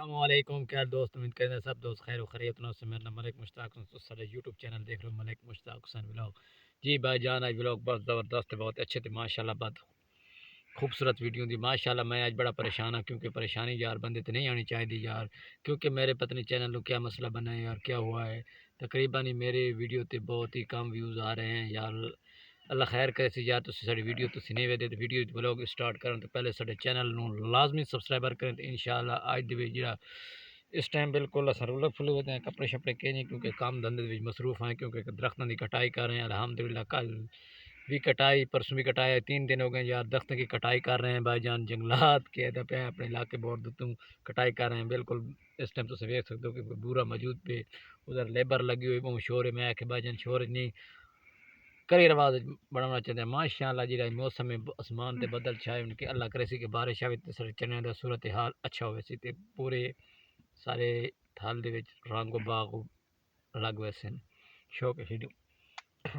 السلام علیکم کیا دوست امید کرتے ہیں سب دوست خیر و خیریت سے میرا نام ملک مشتاق حسین سارے یوٹیوب چینل دیکھ رہے ہو ملک مشتاق حسین ولاگ جی بھائی جان آج ولاگ بہت زبردست ہے بہت اچھے تھے ماشاءاللہ بہت خوبصورت ویڈیو دی ماشاءاللہ میں آج بڑا پریشان ہوں کیونکہ پریشانی یار بندے تو نہیں آنی چاہیے یار کیونکہ میرے پتنی چینل کو کیا مسئلہ بنا ہے یار کیا ہوا ہے تقریباً میرے ویڈیو تے بہت ہی کم ویوز آ رہے ہیں یار اللہ خیر کرے سی یار تسی ساری ویڈیو تسی نہیں ویدے تو ویڈیو بلاگ سٹارٹ کرن تو پہلے سارے چینل نو لازمی سبسکرائبر کریں تو انشاءاللہ آج دی جڑا اس ٹائم بالکل سرولہ فلو ہوتے ہیں کپڑے شپڑے کے نہیں کیونکہ کام دھندے وچ مصروف ہیں کیونکہ درختوں کی کٹائی کر رہے ہیں الحمدللہ کل بھی کٹائی پرسوں بھی کٹائی 3 دن ہو گئے یار درختوں کی کٹائی کر رہے ہیں بھائی جان جنگلات کے ادھر پہ اپنے علاقے بہت دتوں کٹائی کر رہے ہیں بالکل اس ٹائم تو دیکھ سکتے ہو کہ بورا موجود پہ ادھر لیبر لگی ہوئی بہت شور ہے میں کہ بھائی جان شور نہیں کری رواز بڑھانا چاہتے ہیں ماشاءاللہ جی موسم میں آسمان تے بدل چھائے ان کے اللہ کرے سی کہ بارش آوے تے سارے چنے دا صورت حال اچھا ہوئے سی تے پورے سارے تھال دے وچ رنگ و باغ لگ ویسے شوق ہے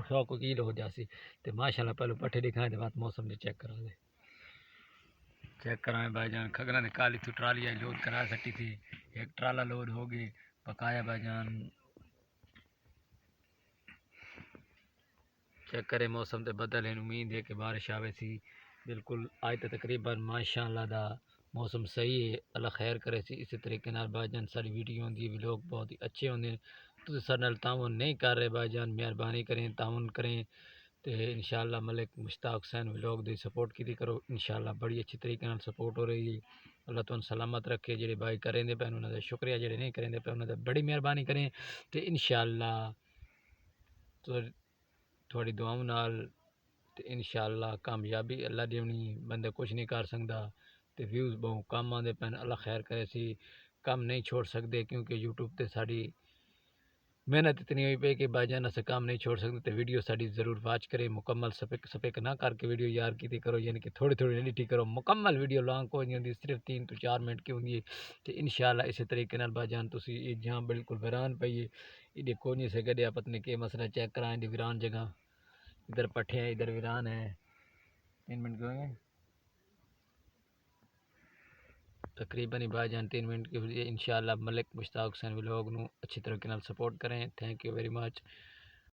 شوق کی ہو جاسی تے ماشاءاللہ پہلو پٹھے دکھائیں تے بعد موسم دے چیک کرا دے چیک کرائیں بھائی جان کھگرا نے کالی تو ٹرالی لوڈ کرا سکتی تھی ایک ٹرالا لوڈ ہو گئی پکایا بھائی جان چیک کرے موسم تے بدل ہے امید ہے کہ بارش آوے سی بالکل آج تے تقریباً ماشاءاللہ دا موسم صحیح ہے اللہ خیر کرے سی اسی طریقے نال بھائی جان ساری ویڈیو ہوندی بھی لوگ بہت ہی اچھے ہوندے تو سر نال تعاون نہیں کر رہے بھائی جان مہربانی کریں تعاون کریں تے انشاءاللہ ملک مشتاق حسین ولاگ دی سپورٹ کی کرو انشاءاللہ بڑی اچھی طریقے نال سپورٹ ہو رہی ہے اللہ تعالیٰ سلامت رکھے جڑے بھائی کریں دے پہ انہوں نے شکریہ جڑے نہیں کریں دے پہ انہوں نے بڑی مہربانی کریں تے انشاءاللہ تو تھوڑی دعاؤں نال تے انشاءاللہ کامیابی اللہ دیونی بندے کچھ نہیں کر سکتا تے ویوز بہت کم آندے پین اللہ خیر کرے سی کم نہیں چھوڑ سکتے کیونکہ یوٹیوب تے ساری محنت اتنی ہوئی پی کہ بھائی جان اسے کام نہیں چھوڑ سکتے تے ویڈیو ساری ضرور واچ کرے مکمل سپیک نہ کر کے ویڈیو یار کی کرو یعنی کہ تھوڑی تھوڑی ایڈیٹنگ کرو مکمل ویڈیو لانگ کوئی نہیں ہوتی صرف 3 تو 4 منٹ کی ہوتی ہے تے انشاءاللہ اسی طریقے نال بھائی جان تسی جہاں بالکل ویران پئی ہے ایڈی کونی سے گڈیا پتنے کے مسئلہ چیک کرائیں دی ویران جگہ ادھر پٹھے ہیں ادھر ویران ہے 3 منٹ کے ہوئے تقریباً بھائی جان 3 منٹ کے لیے انشاءاللہ ملک مشتاق حسین ولاگ نو اچھی طریقے نال سپورٹ کریں تھینک یو ویری مچ